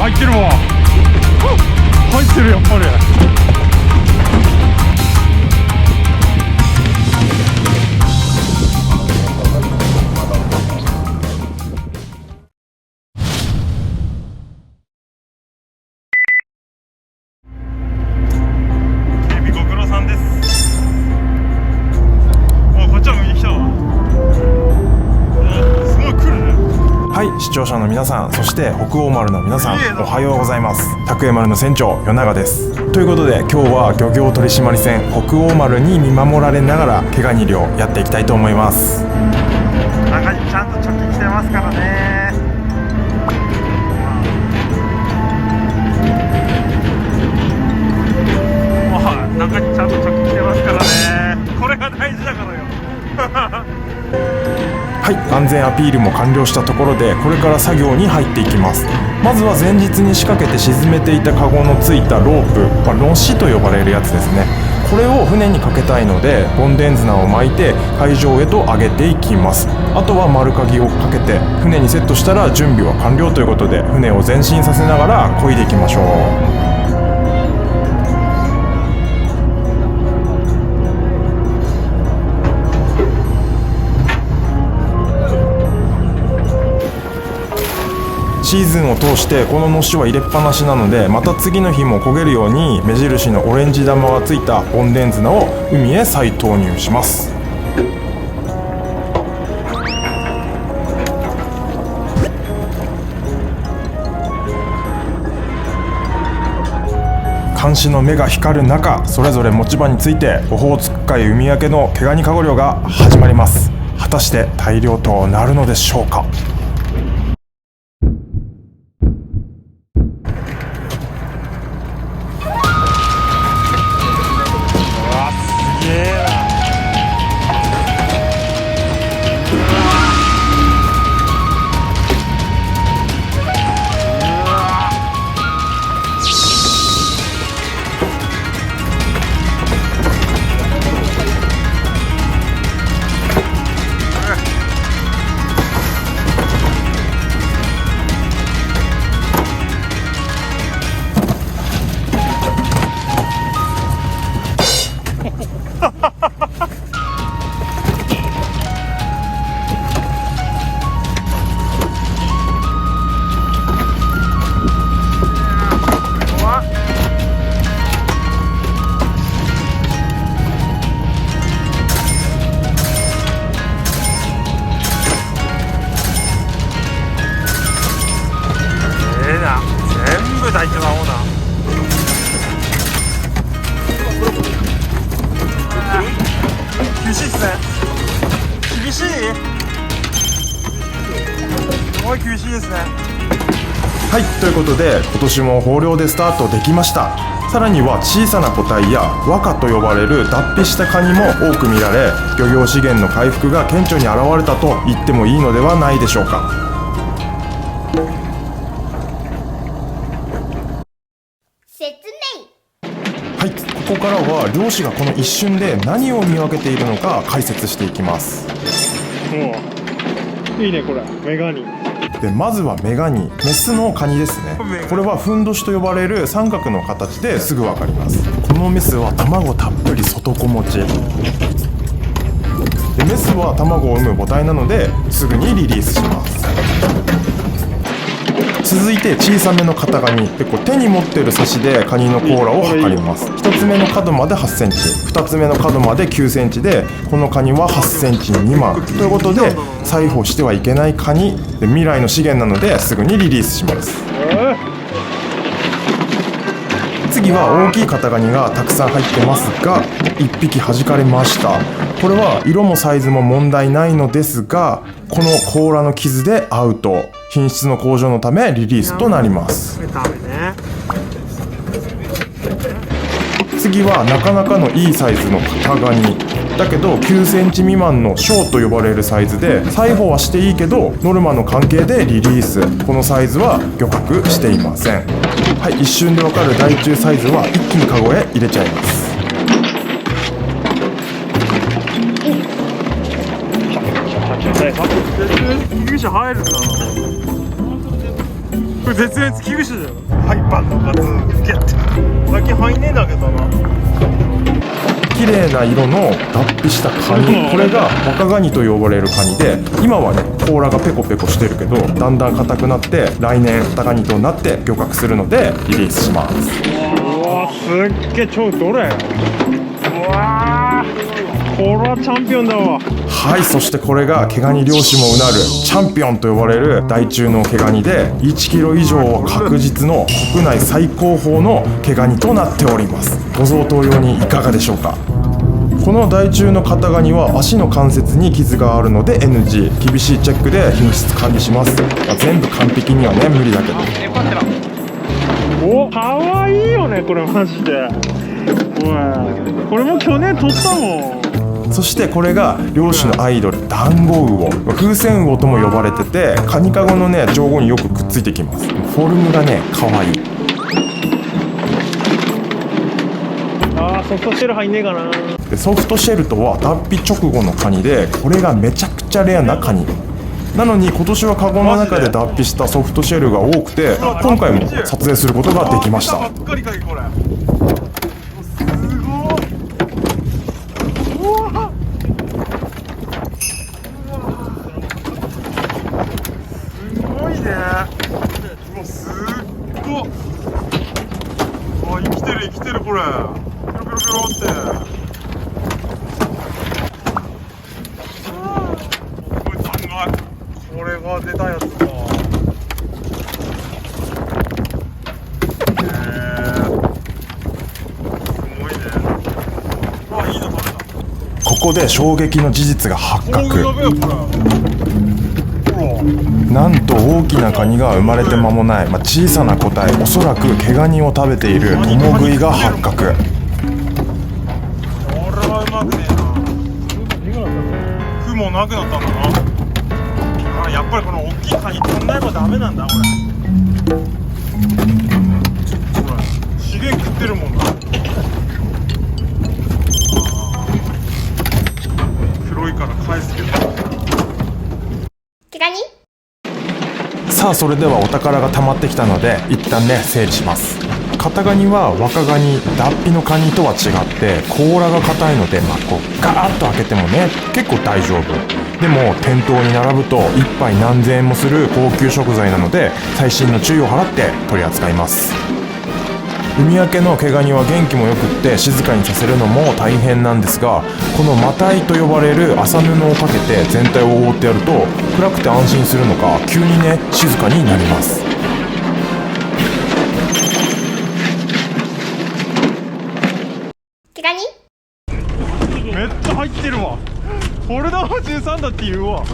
入ってるわ。入ってる、やっぱり。警備ご苦労さんです。こっちは向いてきたわ。すごい来るね。はい、視聴者の皆さん、そして北欧丸の皆さん、おはようございます。拓江丸の船長、与永です。ということで、今日は漁業取締船北欧丸に見守られながら毛ガニ漁やっていきたいと思います。中にちゃんと貯金してますからね。中にちゃんと貯金してますからね。これが大事だからよ。はい、安全アピールも完了したところで、これから作業に入っていきます。まずは前日に仕掛けて沈めていたカゴのついたロープ、ロシと呼ばれるやつですね。これを船にかけたいので、ボンデン綱を巻いて海上へと上げていきます。あとは丸鍵をかけて船にセットしたら準備は完了ということで、船を前進させながら漕いでいきましょう。シーズンを通してこののしは入れっぱなしなので、また次の日も焦げるように目印のオレンジ玉がついたボンデン綱を海へ再投入します。監視の目が光る中、それぞれ持ち場についてオホーツク海海明けの毛ガニカゴ漁が始まります。果たして大漁となるのでしょうか。全部大事なもんな。厳しいっすね。厳しい。すごい厳しいですね。はい、ということで今年も豊漁でスタートできました。さらには小さな個体や和カと呼ばれる脱皮したカニも多く見られ、漁業資源の回復が顕著に現れたと言ってもいいのではないでしょうか。はい、ここからは漁師がこの一瞬で何を見分けているのか解説していきます。いいね、これメガニ。でまずはメガニ、メスのカニですね。これはふんどしと呼ばれる三角の形ですぐ分かります。このメスは卵たっぷり外子持ちで、メスは卵を産む母体なのですぐにリリースします。続いて小さめの型ガニで、手に持ってるサシでカニの甲羅を測ります。1つ目の角まで8センチ、2つ目の角まで9センチで、このカニは8センチ未満ということで、採捕してはいけないカニで、未来の資源なのですぐにリリースします。次は大きい型ガニがたくさん入ってますが、1匹弾かれました。これは色もサイズも問題ないのですが、この甲羅の傷でアウト、品質の向上のためリリースとなります。次はなかなかのいいサイズの型ガニだけど9センチ未満の小と呼ばれるサイズで、採捕はしていいけどノルマの関係でリリース、このサイズは漁獲していません。はい、一瞬でわかる大中サイズは一気にカゴへ入れちゃいます。入るかな。これ絶滅危惧種じゃん。はい、万能カツゲット。最近入んねえんだけどな。綺麗な色の脱皮したカニ、これが若ガニと呼ばれるカニで、今はね甲羅がペコペコしてるけど、だんだん硬くなって来年タガニとなって漁獲するのでリリースします。うわー、すっげえ超どれ。うわー、これはチャンピオンだわ。はい、そしてこれが毛ガニ漁師もうなるチャンピオンと呼ばれる大中の毛ガニで、1キロ以上は確実の国内最高峰の毛ガニとなっております。ご贈答用にいかがでしょうか。この大中の型ガニは足の関節に傷があるので NG、 厳しいチェックで品質管理します。全部完璧にはね無理だけど。お、かわいいよねこれマジで。おい、これも去年取ったもん。そしてこれが漁師のアイドルダンゴウオ、風船魚とも呼ばれてて、カニカゴのね上後によくくっついてきます。フォルムがね可愛い。あー、ソフトシェル入んねえかな。でソフトシェルとは脱皮直後のカニで、これがめちゃくちゃレアなカニなのに、今年はカゴの中で脱皮したソフトシェルが多くて、今回も撮影することができました。ばっかりかいこれ。うわ、すっごっ。あ、生きてる生きてるこれ。ピロピロピロって。これ残骸。これが出たやつか。すごいね。あ、いいの取れた。ここで衝撃の事実が発覚。やべえこれ。なんと大きなカニが生まれて間もない、小さな個体、おそらく毛ガニを食べている共食いが発覚。これはうまくねえな。負もなくなったんだな。あ、やっぱりこの大きいカニ取んないとダメなんだこれ。ほら、資源食ってるもんな。黒いから返すけど。毛ガニ？さあ、それではお宝が溜まってきたので一旦ね整理します。型ガニは若ガニ、脱皮のカニとは違って甲羅が硬いので、こうガーッと開けてもね結構大丈夫。でも店頭に並ぶと1杯何千円もする高級食材なので、細心の注意を払って取り扱います。海明けの毛ガニは元気もよくって静かにさせるのも大変なんですが、このマタイと呼ばれる麻布をかけて全体を覆ってやると、暗くて安心するのか急にね静かになります。毛ガニ？めっちゃ入ってるわ。フォルダは13だって言うわ。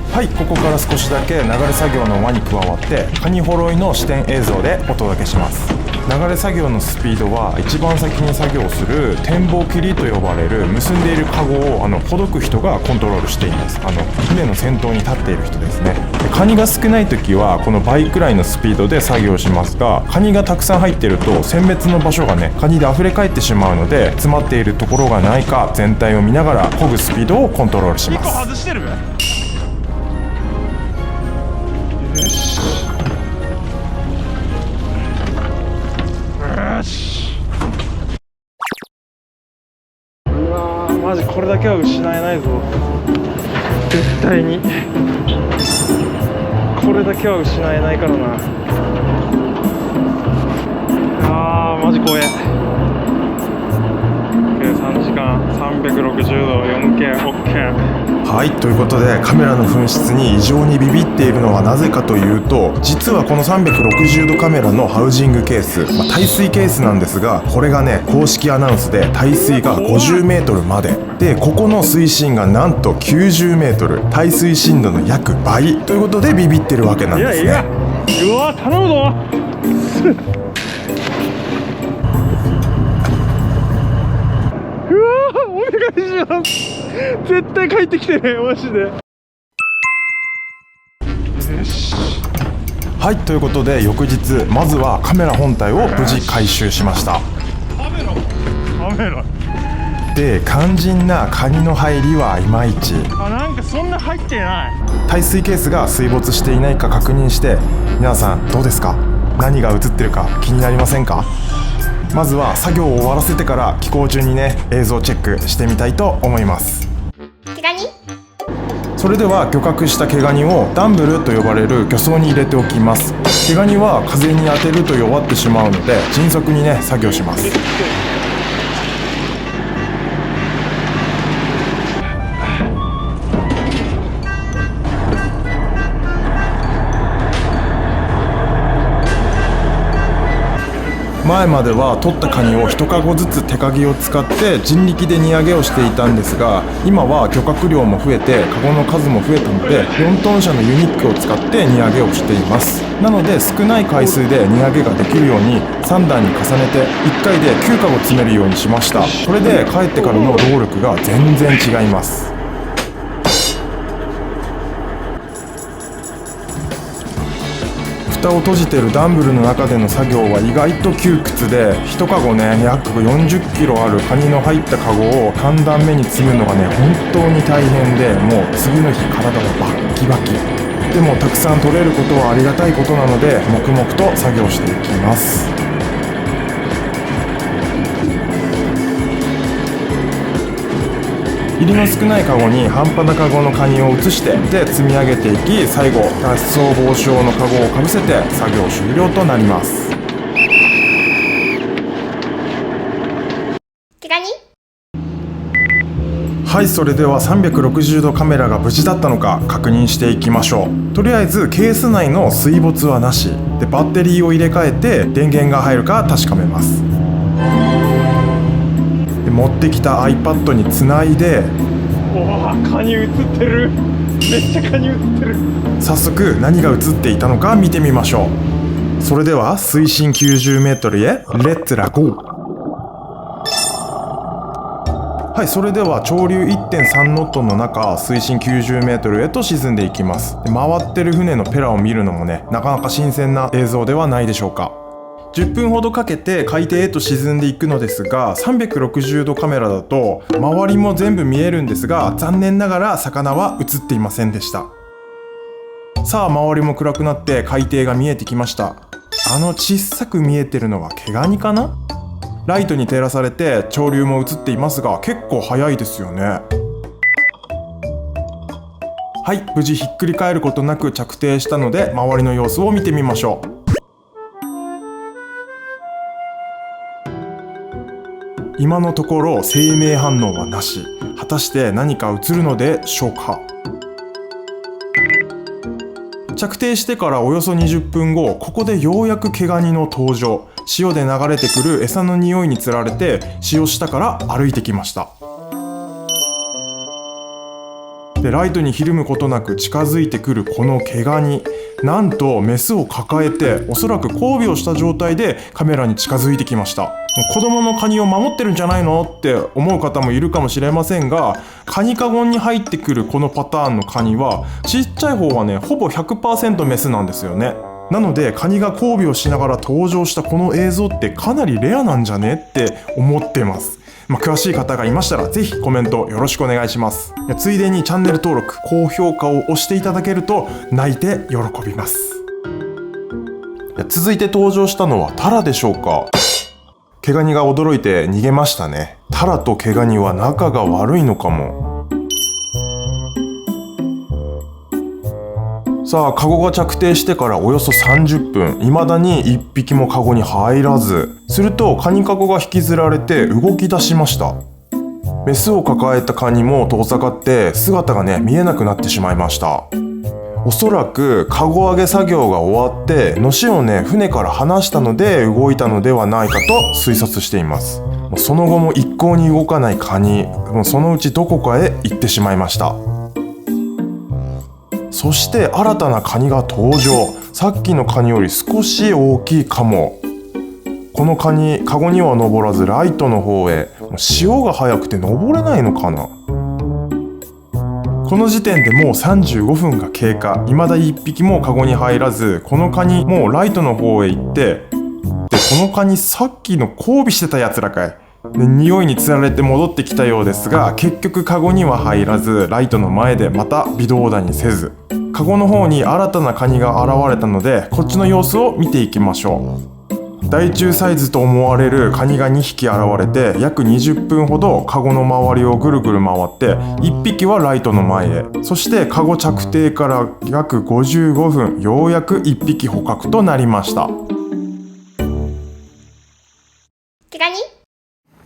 はい、ここから少しだけ流れ作業の輪に加わってカニ掘いの視点映像でお届けします。流れ作業のスピードは一番先に作業する展望切りと呼ばれる結んでいるカゴをほどく人がコントロールしています。船の先頭に立っている人ですね。でカニが少ない時はこの倍くらいのスピードで作業しますが、カニがたくさん入っていると選別の場所がねカニで溢れ返ってしまうので、詰まっているところがないか全体を見ながら漕ぐスピードをコントロールしま1個す。外してるべ。よし。うわー、マジこれだけは失えないぞ絶対に。これだけは失えないからな。あー、マジ怖え。3時間360度 4K OK。はい、ということでカメラの紛失に異常にビビっているのはなぜかというと、実はこの360度カメラのハウジングケース、耐水ケースなんですが、これがね公式アナウンスで耐水が50メートルまでで、ここの水深がなんと90メートル、耐水深度の約倍ということでビビってるわけなんですね。いやうわ頼むぞお願いします。絶対帰ってきてねマジで。よし。はい、ということで翌日まずはカメラ本体を無事回収しました。カメラって肝心なカニの入りはいまいち。なんかそんな入ってない。耐水ケースが水没していないか確認して、皆さんどうですか？何が映ってるか気になりませんか？まずは作業を終わらせてから飛行中にね映像チェックしてみたいと思います。毛ガニ。それでは漁獲した毛ガニをダンブルと呼ばれる漁槽に入れておきます。毛ガニは風に当てると弱ってしまうので迅速にね作業します。前までは取ったカニを1カゴずつ手かぎを使って人力で荷揚げをしていたんですが、今は漁獲量も増えてカゴの数も増えたので4トン車のユニックを使って荷揚げをしています。なので少ない回数で荷揚げができるように3段に重ねて1回で9カゴ詰めるようにしました。これで帰ってからの労力が全然違います。蓋を閉じてるダンブルの中での作業は意外と窮屈で、1カゴね約40キロあるカニの入ったカゴを3段目に積むのがね本当に大変で、もう次の日体がバッキバキ。でもたくさん取れることはありがたいことなので黙々と作業していきます。入りの少ないカゴに半端なカゴのカニを移してで積み上げていき、最後脱走防止用のカゴをかぶせて作業終了となります。毛ガニ。はい、それでは360度カメラが無事だったのか確認していきましょう。とりあえずケース内の水没はなしで、バッテリーを入れ替えて電源が入るか確かめます。で持ってきた iPad につないで、カニ映ってる。めっちゃカニ映ってる。早速何が映っていたのか見てみましょう。それでは水深 90m へレッツラゴー。はい、それでは潮流 1.3 ノットの中水深 90m へと沈んでいきます。で回ってる船のペラを見るのもねなかなか新鮮な映像ではないでしょうか。10分ほどかけて海底へと沈んでいくのですが、360度カメラだと周りも全部見えるんですが、残念ながら魚は映っていませんでした。さあ周りも暗くなって海底が見えてきました。小さく見えてるのは毛ガニかな。ライトに照らされて潮流も映っていますが結構速いですよね。はい、無事ひっくり返ることなく着底したので周りの様子を見てみましょう。今のところ生命反応はなし。果たして何か映るのでしょうか。着底してからおよそ20分後、ここでようやく毛ガニの登場。潮で流れてくる餌の匂いにつられて潮下から歩いてきました。でライトにひるむことなく近づいてくるこの毛ガニ、なんとメスを抱えておそらく交尾をした状態でカメラに近づいてきました。子供のカニを守ってるんじゃないのって思う方もいるかもしれませんが、カニカゴに入ってくるこのパターンのカニはちっちゃい方はねほぼ 100% メスなんですよね。なのでカニが交尾をしながら登場したこの映像ってかなりレアなんじゃねって思ってます。詳しい方がいましたらぜひコメントよろしくお願いします。ついでにチャンネル登録、高評価を押していただけると泣いて喜びます。続いて登場したのはタラでしょうか。毛ガニが驚いて逃げましたね。タラと毛ガニは仲が悪いのかも。さあカゴが着底してからおよそ30分、未だに1匹もカゴに入らず、するとカニカゴが引きずられて動き出しました。メスを抱えたカニも遠ざかって姿がね見えなくなってしまいました。おそらくカゴ上げ作業が終わってのしをね船から離したので動いたのではないかと推察しています。その後も一向に動かないカニ、もうそのうちどこかへ行ってしまいました。そして新たなカニが登場。さっきのカニより少し大きいかも。このカニ、カゴには登らずライトの方へ。潮が速くて登れないのかな。この時点でもう35分が経過。未だ1匹もカゴに入らず、このカニもうライトの方へ行って、でこのカニさっきの交尾してたやつらかい。で匂いにつられて戻ってきたようですが、結局カゴには入らず、ライトの前でまた微動だにせず。カゴの方に新たなカニが現れたので、こっちの様子を見ていきましょう。大中サイズと思われるカニが2匹現れて、約20分ほどカゴの周りをぐるぐる回って、1匹はライトの前へ。そしてカゴ着底から約55分、ようやく1匹捕獲となりました。毛ガニ。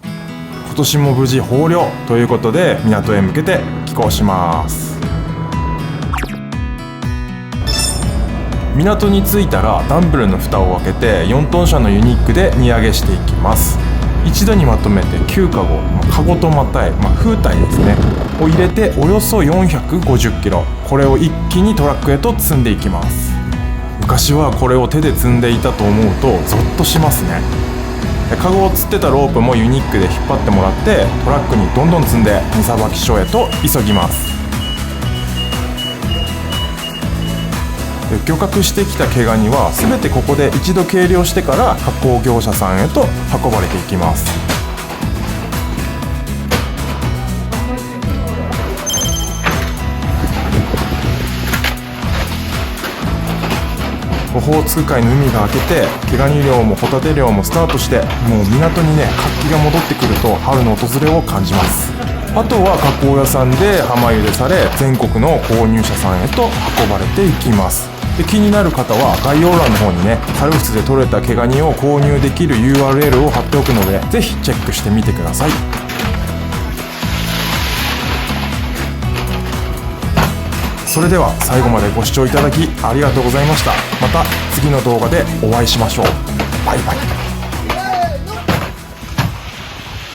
今年も無事豊漁ということで、港へ向けて寄港します。港に着いたらダンブルの蓋を開けて4トン車のユニックで荷揚げしていきます。一度にまとめて9カゴ、カゴとまたい、風体ですねを入れて、およそ450キロ、これを一気にトラックへと積んでいきます。昔はこれを手で積んでいたと思うとゾッとしますね。カゴを吊ってたロープもユニックで引っ張ってもらって、トラックにどんどん積んで荷さばき所へと急ぎます。漁獲してきた毛ガニは全てここで一度計量してから加工業者さんへと運ばれていきます。オホーツク海の海が明けて、毛ガニ漁もホタテ漁もスタートして、もう港にね活気が戻ってくると春の訪れを感じます。あとは加工屋さんで浜茹でされ、全国の購入者さんへと運ばれていきます。で、気になる方は概要欄の方にね、サルフスで取れた毛ガニを購入できる URL を貼っておくので、ぜひチェックしてみてください。それでは最後までご視聴いただきありがとうございました。また次の動画でお会いしましょう。バイバイ。